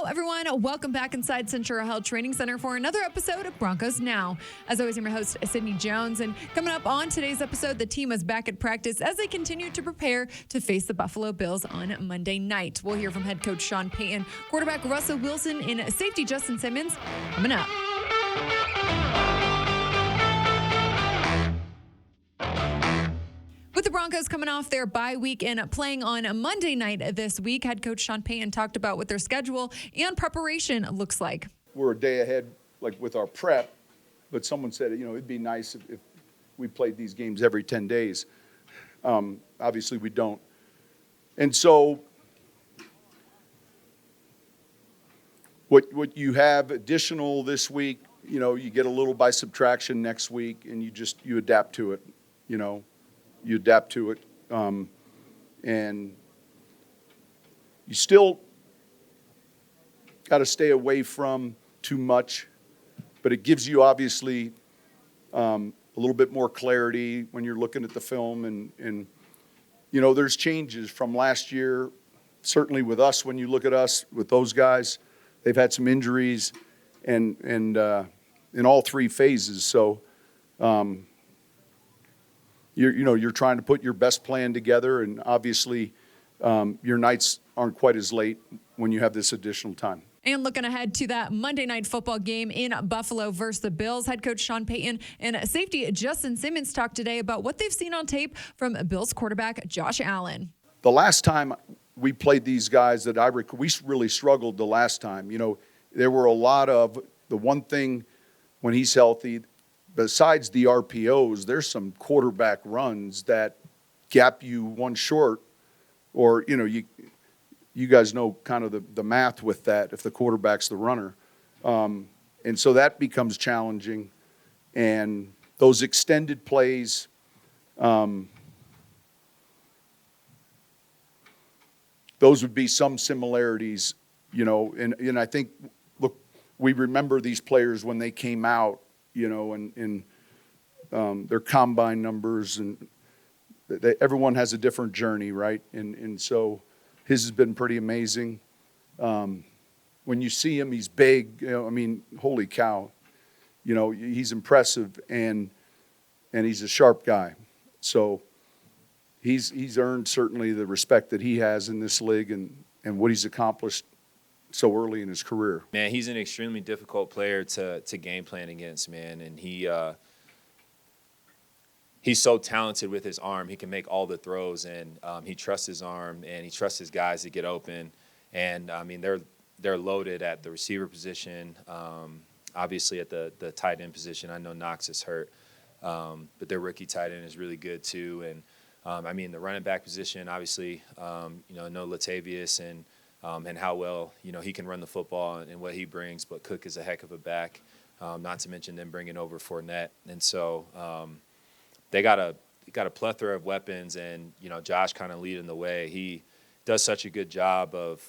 everyone. Welcome back inside Centura Health Training Center for another episode of Broncos Now. As always, I'm your host, Sydney Jones. And coming up on today's episode, the team is back at practice as they continue to prepare to face the Buffalo Bills on Monday night. We'll hear from head coach Sean Payton, quarterback Russell Wilson, and safety Justin Simmons coming up. With the Broncos coming off their bye week and playing on a Monday night this week, head coach Sean Payton talked about what their schedule and preparation looks like. We're a day ahead, like with our prep, but someone said, it'd be nice if we played these games every 10 days. Obviously, we don't. And so what you have additional this week, you get a little by subtraction next week, and you adapt to it, You adapt to it, and you still got to stay away from too much, but it gives you obviously a little bit more clarity when you're looking at the film, and there's changes from last year. Certainly with us, when you look at us with those guys, they've had some injuries, and in all three phases, so. You're trying to put your best plan together, and obviously your nights aren't quite as late when you have this additional time. And looking ahead to that Monday night football game in Buffalo versus the Bills, head coach Sean Payton and safety Justin Simmons talked today about what they've seen on tape from Bills quarterback Josh Allen. The last time we played these guys we really struggled the last time. There were a lot of the one thing when he's healthy, besides the RPOs, there's some quarterback runs that gap you one short, or, you guys know kind of the math with that if the quarterback's the runner. And so that becomes challenging. And those extended plays, those would be some similarities, and I think, look, we remember these players when they came out, and their combine numbers, and everyone has a different journey, right? And so his has been pretty amazing. When you see him, he's big. Holy cow. He's impressive, and he's a sharp guy. So he's earned certainly the respect that he has in this league and what he's accomplished so early in his career. Man, he's an extremely difficult player to game plan against, man. And he's so talented with his arm. He can make all the throws, and he trusts his arm, and he trusts his guys to get open. And, they're loaded at the receiver position, obviously at the tight end position. I know Knox is hurt, but their rookie tight end is really good too. And, the running back position, obviously, I know Latavius and how well, he can run the football and what he brings, but Cook is a heck of a back, not to mention them bringing over Fournette. And so they got a plethora of weapons, and, Josh kind of leading the way. He does such a good job of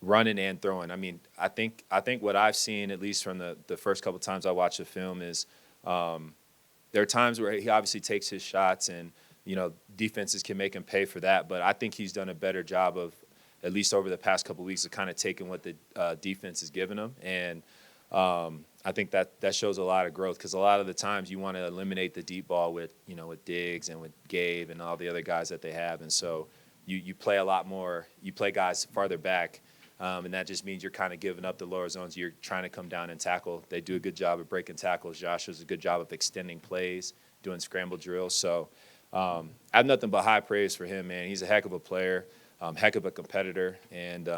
running and throwing. I think what I've seen, at least from the first couple times I watched the film, is there are times where he obviously takes his shots, and, defenses can make him pay for that. But I think he's done a better job of, at least over the past couple of weeks, of kind of taking what the defense is giving him. And I think that shows a lot of growth, because a lot of the times you want to eliminate the deep ball with Diggs and with Gabe and all the other guys that they have. And so you play a lot more. You play guys farther back, and that just means you're kind of giving up the lower zones. You're trying to come down and tackle. They do a good job of breaking tackles. Josh does a good job of extending plays, doing scramble drills. So I have nothing but high praise for him, man. He's a heck of a player. Heck of a competitor, and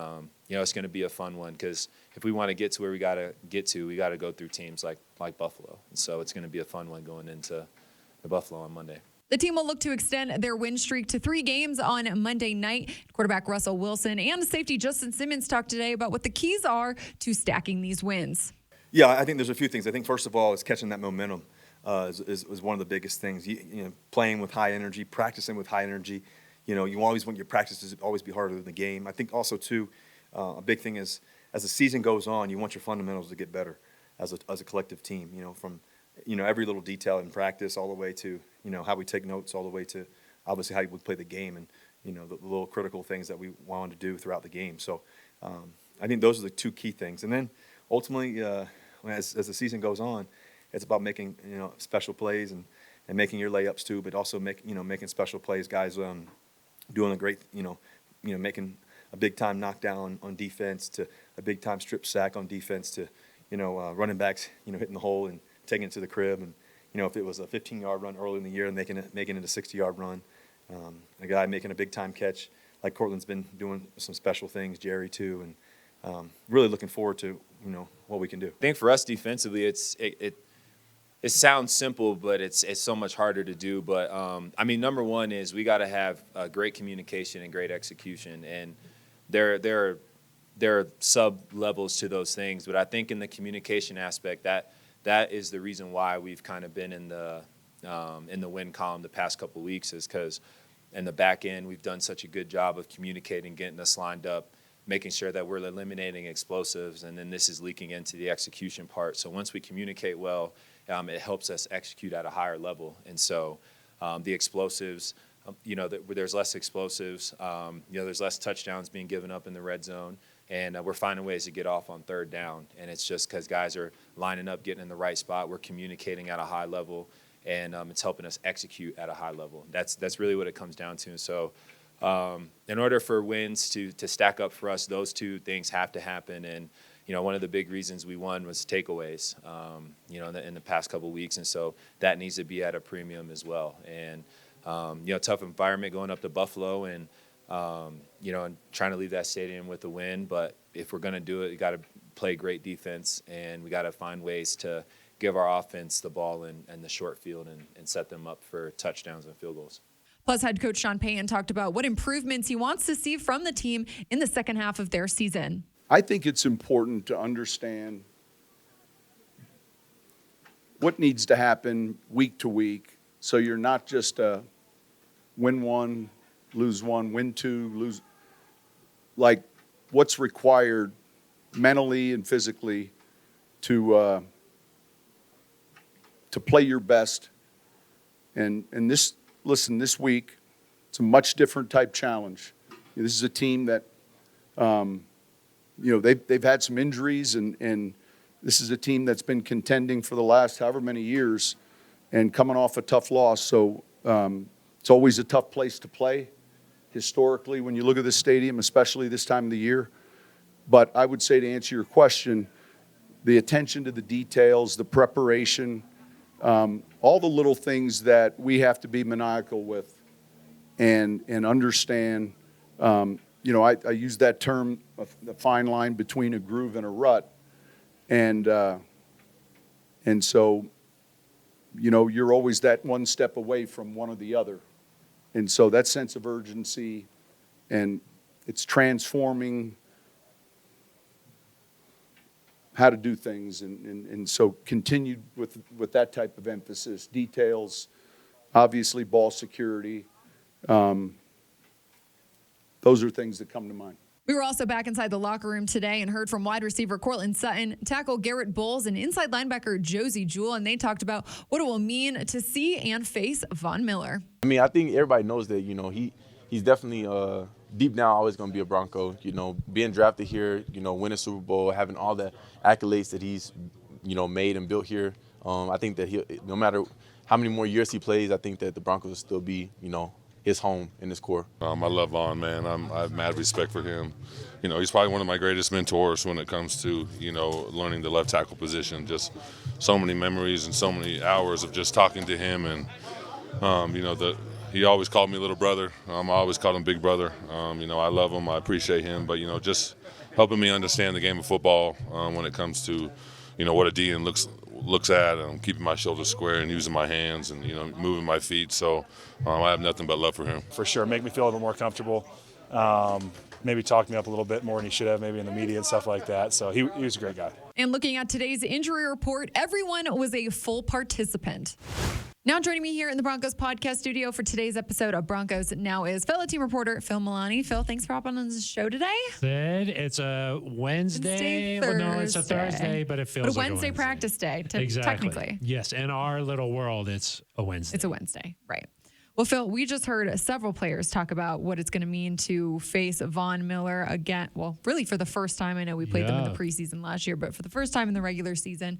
it's going to be a fun one, because if we want to get to where we got to get to, we got to go through teams like Buffalo, and so it's going to be a fun one going into the Buffalo on Monday. The team will look to extend their win streak to 3 games on Monday night. Quarterback Russell Wilson and safety Justin Simmons talked today about what the keys are to stacking these wins. Yeah, I think there's a few things. I think first of all is catching that momentum is one of the biggest things. Playing with high energy, practicing with high energy. You always want your practices to always be harder than the game. I think also, too, a big thing is as the season goes on, you want your fundamentals to get better as a collective team, from every little detail in practice all the way to, how we take notes, all the way to obviously how we play the game, and, the little critical things that we wanted to do throughout the game. So I think those are the two key things. And then ultimately, as the season goes on, it's about making special plays and making your layups too, but also making special plays. Guys doing a great making a big time knockdown on defense to a big time strip sack on defense to running backs hitting the hole and taking it to the crib. And if it was a 15-yard run early in the year and making it a 60-yard run, a guy making a big time catch like Cortland's been doing some special things, Jerry too, and really looking forward to what we can do. I think for us defensively, it sounds simple, but it's so much harder to do. But I mean, number one is we got to have great communication and great execution, and there are sub levels to those things. But I think in the communication aspect, that is the reason why we've kind of been in the win column the past couple of weeks, is because in the back end we've done such a good job of communicating, getting us lined up, making sure that we're eliminating explosives, and then this is leaking into the execution part. So once we communicate well, it helps us execute at a higher level. And so the explosives, there's less explosives, there's less touchdowns being given up in the red zone, and we're finding ways to get off on third down. And it's just because guys are lining up, getting in the right spot. We're communicating at a high level, and it's helping us execute at a high level. That's really what it comes down to. So in order for wins to stack up for us, those two things have to happen. And one of the big reasons we won was takeaways, in the past couple of weeks. And so that needs to be at a premium as well. And, tough environment going up to Buffalo and trying to leave that stadium with a win. But if we're going to do it, you got to play great defense, and we got to find ways to give our offense the ball in the short field and set them up for touchdowns and field goals. Plus, head coach Sean Payton talked about what improvements he wants to see from the team in the second half of their season. I think it's important to understand what needs to happen week to week, so you're not just a win one, lose one, win two, lose. Like, what's required mentally and physically to play your best. And this week, it's a much different type challenge. This is a team that, they've had some injuries, and this is a team that's been contending for the last however many years and coming off a tough loss. So it's always a tough place to play historically when you look at this stadium, especially this time of the year. But I would say, to answer your question, the attention to the details, the preparation, all the little things that we have to be maniacal with and understand. I use that term, the fine line between a groove and a rut. And so, you're always that one step away from one or the other. And so that sense of urgency, and it's transforming how to do things. And so continue with that type of emphasis. Details, obviously ball security. Those are things that come to mind. We were also back inside the locker room today and heard from wide receiver Cortland Sutton, tackle Garrett Bowles, and inside linebacker Josie Jewell, and they talked about what it will mean to see and face Von Miller. I mean, I think everybody knows that, he's definitely deep down always going to be a Bronco. Being drafted here, winning Super Bowl, having all the accolades that he's, made and built here. I think that no matter how many more years he plays, I think that the Broncos will still be, his home and his core. I love Von, man. I have mad respect for him. He's probably one of my greatest mentors when it comes to, learning the left tackle position. Just so many memories and so many hours of just talking to him. And, he always called me little brother. I always called him big brother. I love him. I appreciate him. But, just helping me understand the game of football when it comes to, what a DN looks at, and keeping my shoulders square and using my hands and, moving my feet. So I have nothing but love for him. For sure, make me feel a little more comfortable. Maybe talk me up a little bit more than he should have, maybe in the media and stuff like that. So he was a great guy. And looking at today's injury report, everyone was a full participant. Now joining me here in the Broncos podcast studio for today's episode of Broncos Now is fellow team reporter Phil Milani. Phil, thanks for hopping on the show today. Sid, it's a Wednesday. Well, no, it's a Thursday, but it feels like a Wednesday. Practice day, exactly. Technically. Yes, in our little world, it's a Wednesday. It's a Wednesday, right. Well, Phil, we just heard several players talk about what it's going to mean to face Von Miller again. Well, really for the first time. I know we played them in the preseason last year, but for the first time in the regular season.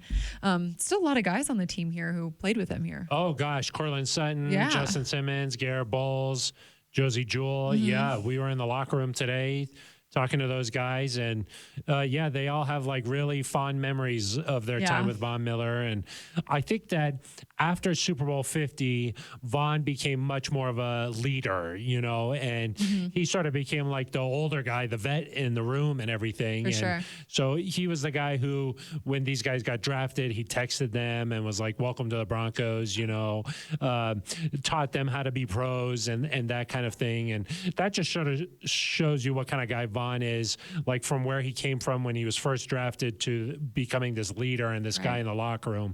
Still a lot of guys on the team here who played with him here. Oh, gosh. Cortland Sutton, Justin Simmons, Garrett Bowles, Josie Jewell. Yeah, we were in the locker room today talking to those guys, and they all have like really fond memories of their time with Von Miller. And I think that after Super Bowl 50, Von became much more of a leader, and he sort of became like the older guy, the vet in the room and everything. For sure. So he was the guy who, when these guys got drafted, he texted them and was like, "Welcome to the Broncos," taught them how to be pros and that kind of thing. And that just shows you what kind of guy Von is, like from where he came from when he was first drafted to becoming this leader and this guy in the locker room.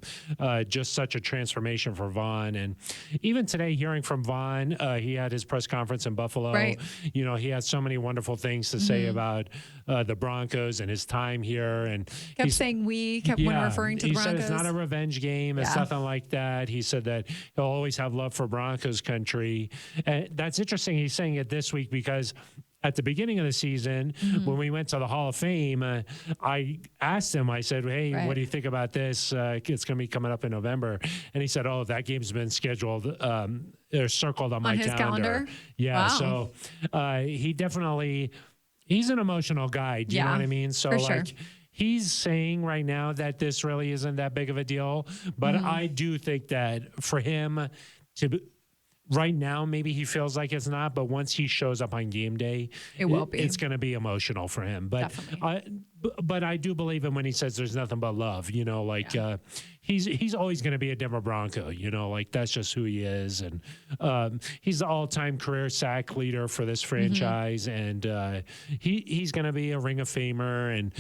Just such a transformation for Von. And even today, hearing from Von, he had his press conference in Buffalo. Right. He had so many wonderful things to say about the Broncos and his time here. And kept saying when referring to the Broncos. He said it's not a revenge game. It's nothing like that. He said that he'll always have love for Broncos country. And that's interesting. He's saying it this week because at the beginning of the season, when we went to the Hall of Fame, I asked him, I said, "Hey, what do you think about this? It's going to be coming up in November." And he said, "Oh, that game's been scheduled or circled on my calendar." Yeah. Wow. So he's an emotional guy. Do you know what I mean? So he's saying right now that this really isn't that big of a deal. But I do think that for him right now, maybe he feels like it's not, but once he shows up on game day, it will be. It's going to be emotional for him. But I do believe him when he says there's nothing but love. He's always going to be a Denver Bronco. That's just who he is, and he's the all-time career sack leader for this franchise, and he's going to be a Ring of Famer, and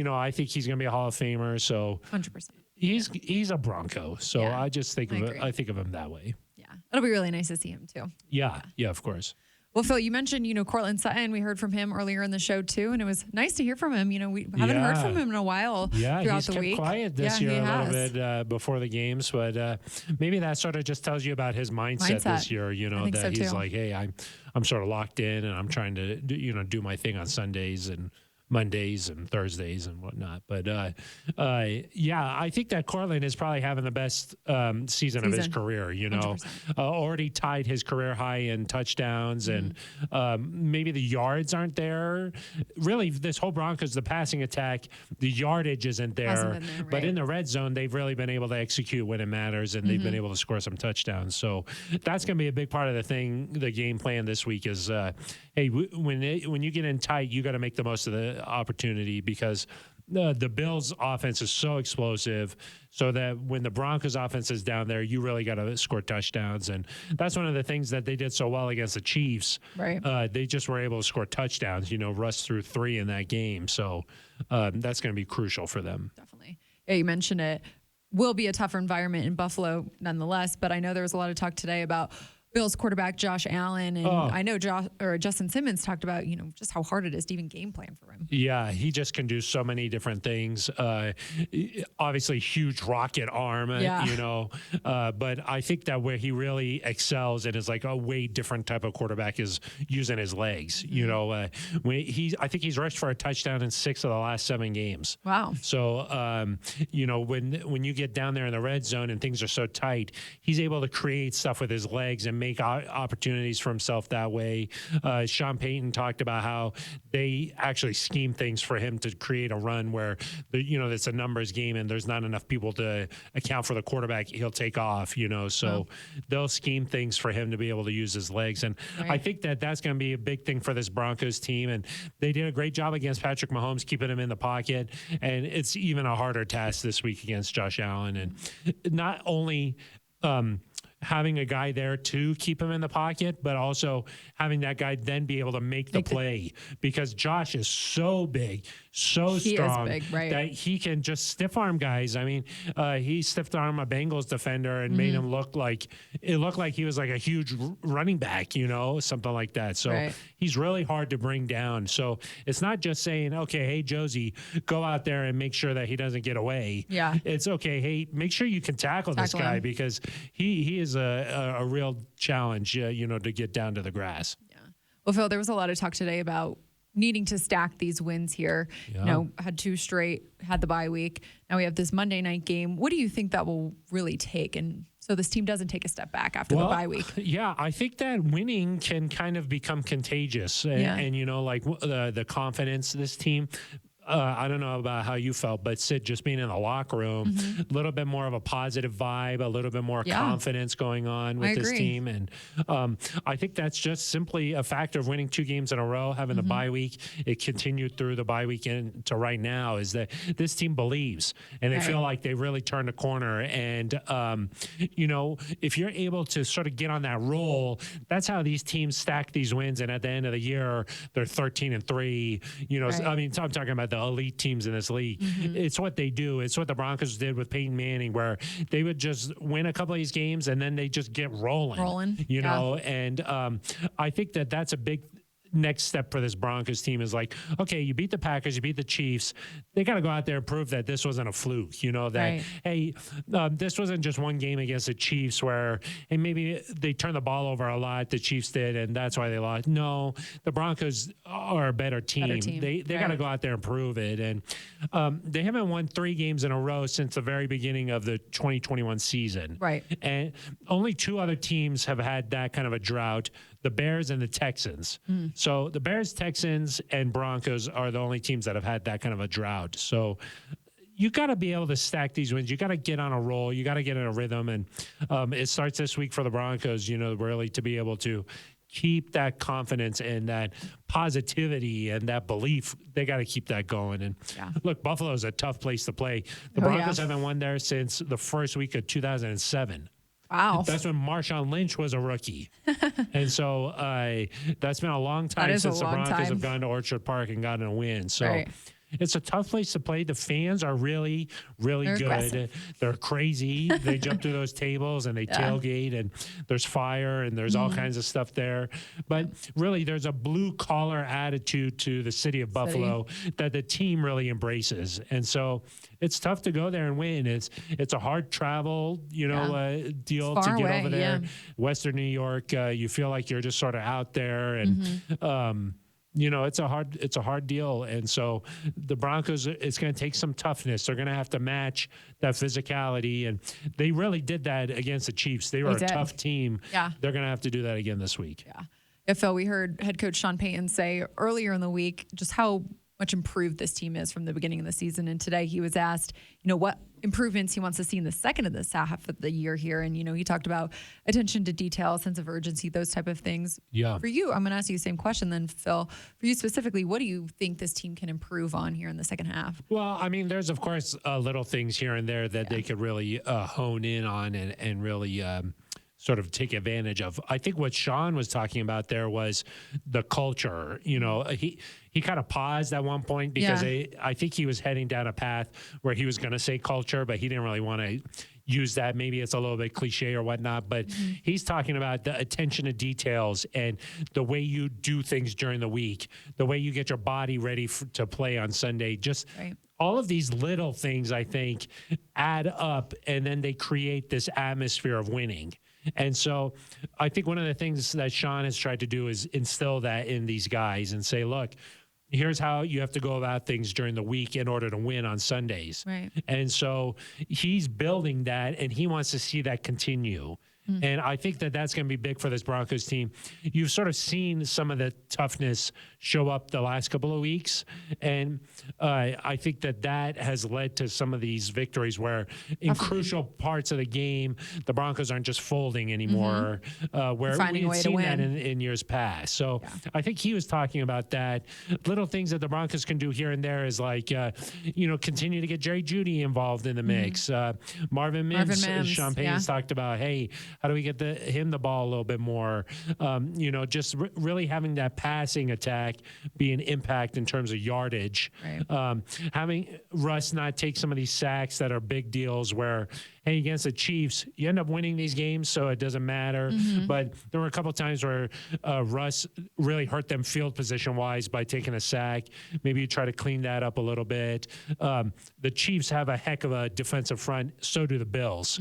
I think he's going to be a Hall of Famer. So 100%. He's a Bronco. So I just think I think of him that way. It'll be really nice to see him too. Yeah, of course. Well, Phil, you mentioned, Cortland Sutton. We heard from him earlier in the show too, and it was nice to hear from him. We haven't heard from him in a while throughout the week. He's kept quiet this year a little bit before the games, but maybe that sort of just tells you about his mindset this year. That he's like, hey, I'm sort of locked in, and I'm trying to do my thing on Sundays and Mondays and Thursdays and whatnot. But I think that Cortland is probably having the best season of his career. Already tied his career high in touchdowns, and maybe the yards aren't there. Really, this whole Broncos, the passing attack, the yardage isn't there. But in the red zone, they've really been able to execute when it matters, and they've been able to score some touchdowns. So that's going to be a big part of the game plan this week is, hey, when you get in tight, you got to make the most of the opportunity, because the Bills' offense is so explosive, so that when the Broncos' offense is down there, you really got to score touchdowns. And that's one of the things that they did so well against the Chiefs. Right. They just were able to score touchdowns, Russ threw 3 in that game. So that's going to be crucial for them. Definitely. Yeah, you mentioned it. Will be a tougher environment in Buffalo nonetheless, but I know there was a lot of talk today about Bills quarterback Josh Allen, and I know Justin Simmons talked about, just how hard it is to even game plan for him. Yeah, he just can do so many different things. Obviously, huge rocket arm, but I think that where he really excels and is like a way different type of quarterback is using his legs. I think he's rushed for a touchdown in 6 of the last 7 games. Wow. So, when you get down there in the red zone and things are so tight, he's able to create stuff with his legs and make opportunities for himself that way. Sean Payton talked about how they actually scheme things for him to create a run where, it's a numbers game and there's not enough people to account for the quarterback. He'll take off, so they'll scheme things for him to be able to use his legs. And I think that that's going to be a big thing for this Broncos team. And they did a great job against Patrick Mahomes, keeping him in the pocket. And it's even a harder task this week against Josh Allen. And not only having a guy there to keep him in the pocket, but also having that guy then be able to make the play, because Josh is so big, so strong that he can just stiff arm guys. I mean, he stiff armed a Bengals defender and made him looked like he was like a huge running back, something like that. So he's really hard to bring down. So it's not just saying, okay, hey, Josie, go out there and make sure that he doesn't get away. Yeah. It's okay, hey, make sure you can tackle this guy, because he he is a real challenge, to get down to the grass. Well, Phil, there was a lot of talk today about needing to stack these wins here. Yeah. Had 2 straight, had the bye week. Now we have this Monday night game. What do you think that will really take? And so this team doesn't take a step back after the bye week. Yeah, I think that winning can kind of become contagious. And the confidence this team. I don't know about how you felt, but Sid, just being in the locker room, a little bit more of a positive vibe, a little bit more confidence going on with this team. And I think that's just simply a factor of winning 2 games in a row, having the bye week. It continued through the bye weekend to right now, is that this team believes and they feel like they really turned a corner. And, if you're able to sort of get on that roll, that's how these teams stack these wins. And at the end of the year, they're 13-3. I mean, I'm talking about the elite teams in this league. It's what they do. It's what the Broncos did with Peyton Manning, where they would just win a couple of these games and then they just get rolling. And I think that that's a big next step for this Broncos team is like, okay, you beat the Packers, you beat the Chiefs. They got to go out there and prove that this wasn't a fluke, hey, this wasn't just one game against the Chiefs where, hey, maybe they turned the ball over a lot, the Chiefs did, and that's why they lost. No, the Broncos are a better team. They got to go out there and prove it. And they haven't won 3 games in a row since the very beginning of the 2021 season. Right. And only 2 other teams have had that kind of a drought, the Bears and the Texans. So the Bears, Texans, and Broncos are the only teams that have had that kind of a drought. So you got to be able to stack these wins. You got to get on a roll. You got to get in a rhythm. And it starts this week for the Broncos, really to be able to keep that confidence and that positivity and that belief. They got to keep that going. And look, Buffalo is a tough place to play. The Broncos haven't won there since the first week of 2007. Wow. That's when Marshawn Lynch was a rookie. And so that's been a long time since the Broncos have gone to Orchard Park and gotten a win. So it's a tough place to play. The fans are really, really good. Aggressive. They're crazy. They jump through those tables and they tailgate, and there's fire and there's all kinds of stuff there. But really, there's a blue-collar attitude to the city of Buffalo that the team really embraces. And so it's tough to go there and win. It's a hard travel, deal to get over there. Western New York, you feel like you're just sort of out there, and it's a hard deal. And so the Broncos, it's going to take some toughness. They're going to have to match that physicality. And they really did that against the Chiefs. They were a tough team. Yeah. They're going to have to do that again this week. Yeah, Phil, we heard head coach Sean Payton say earlier in the week just how much improved this team is from the beginning of the season. And today he was asked, what improvements he wants to see in the second of this half of the year here. And, he talked about attention to detail, sense of urgency, those type of things. Yeah. For you, I'm going to ask you the same question then, Phil. For you specifically, what do you think this team can improve on here in the second half? Well, I mean, there's, of course, little things here and there that they could really hone in on and really sort of take advantage of. I think what Sean was talking about there was the culture. He kind of paused at one point because I think he was heading down a path where he was going to say culture, but he didn't really want to use that. Maybe it's a little bit cliche or whatnot, but he's talking about the attention to details and the way you do things during the week, the way you get your body ready to play on Sunday. Just all of these little things, I think, add up, and then they create this atmosphere of winning. And so I think one of the things that Sean has tried to do is instill that in these guys and say, look, here's how you have to go about things during the week in order to win on Sundays. Right. And so he's building that, and he wants to see that continue. And I think that that's going to be big for this Broncos team. You've sort of seen some of the toughness show up the last couple of weeks. And I think that has led to some of these victories where in crucial parts of the game, the Broncos aren't just folding anymore, where we've seen that in years past. So I think he was talking about that. Little things that the Broncos can do here and there is like, continue to get Jerry Jeudy involved in the mix. Marvin Mims, Sean Payton's talked about, hey, how do we get him the ball a little bit more? Just really having that passing attack be an impact in terms of yardage. Right. Having Russ not take some of these sacks that are big deals where, hey, against the Chiefs, you end up winning these games, so it doesn't matter. But there were a couple of times where Russ really hurt them field position-wise by taking a sack. Maybe you try to clean that up a little bit. The Chiefs have a heck of a defensive front. So do the Bills.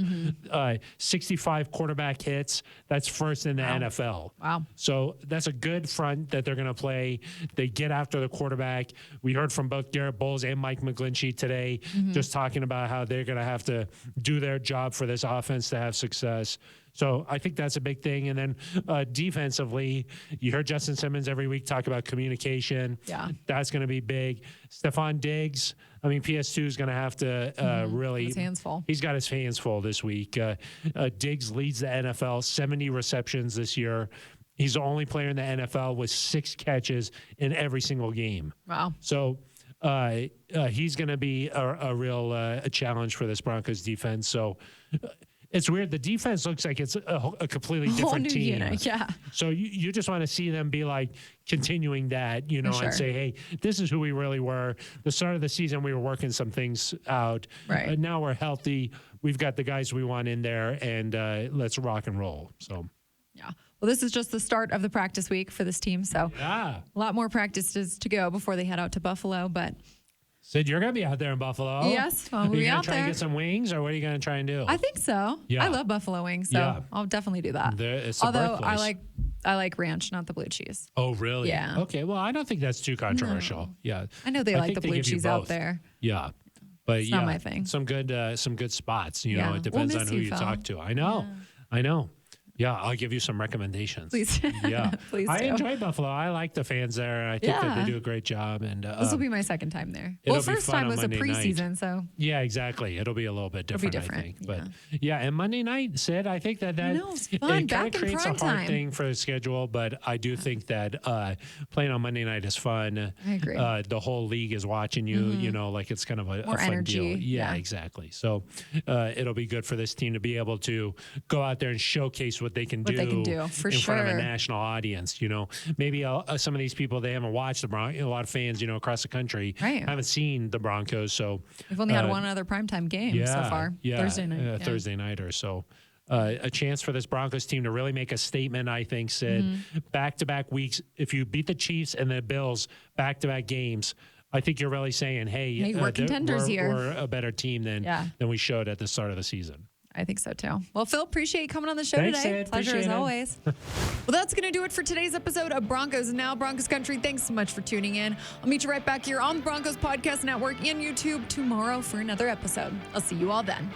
65 quarterback hits. That's first in the NFL. Wow. So that's a good front that they're going to play. They get after the quarterback. We heard from both Garrett Bowles and Mike McGlinchey today just talking about how they're going to have to do their job for this offense to have success. So I think that's a big thing. And then defensively, you heard Justin Simmons every week talk about communication. Yeah. That's going to be big. Stephon Diggs, I mean, PS2 is going to have to really. His hands full. He's got his hands full this week. Diggs leads the NFL, 70 receptions this year. He's the only player in the NFL with 6 catches in every single game. Wow. So he's going to be a real a challenge for this Broncos defense. So it's weird. The defense looks like it's a completely Whole different new team. unit, yeah. So you just want to see them be like continuing that, you know, For and sure. say, hey, this is who we really were. The start of the season, we were working some things out. Right. Now we're healthy. We've got the guys we want in there, and let's rock and roll. So. Yeah. Well, this is just the start of the practice week for this team. So Yeah. a lot more practices to go before they head out to Buffalo. But Sid, you're going to be out there in Buffalo. Yes, I'll Are be you gonna out try there. and get some wings, or what are you going to try and do? I think so. Yeah. I love buffalo wings, so Yeah. I'll definitely do that. It's the Although birthplace. I like ranch, not the blue cheese. Oh, really? Yeah. Okay. Well, I don't think that's too controversial. Yeah. I know they like think the they blue give you cheese out both. there. Yeah. But It's yeah, not my thing. Some good spots. You know, Yeah. it We'll depends miss on who you, you Phil. talk to. I know. I know. Yeah, I'll give you some recommendations. Please. Yeah. Please I do. enjoy Buffalo. I like the fans there. I think that Yeah. they do a great job. And This will be my second time there. it'll Well, be first fun time on was a Monday night. preseason, so yeah, exactly. It'll be a little bit It'll be different, different, I think. But yeah, and Monday night, Sid, I think that know, it's fun. it kind Back of in creates a prime hard time. thing for the schedule, but I do think that playing on Monday night is fun. I agree. The whole league is watching you, you know, like it's kind of a More fun energy, deal. Yeah, yeah. exactly. So it'll be good for this team to be able to go out there and showcase what they can What do they can do, for in front of a sure. national audience. You know, maybe some of these people, they haven't watched the Broncos. A lot of fans, you know, across the country Right. haven't seen the Broncos. So we've only had uh, one other primetime game so far. yeah, Thursday night. Yeah. Thursday nighter. So a chance for this Broncos team to really make a statement, I think, Sid. Mm-hmm. Back-to-back weeks. If you beat the Chiefs and the Bills back-to-back games, I think you're really saying, hey, we're contenders here. We're a better team than we showed at the start of the season. I think so too. Well, Phil, appreciate you coming on the show Thanks, today. Sid. Pleasure as Appreciate it. always. Well, that's going to do it for today's episode of Broncos Now, Broncos Country. Thanks so much for tuning in. I'll meet you right back here on the Broncos Podcast Network and YouTube tomorrow for another episode. I'll see you all then.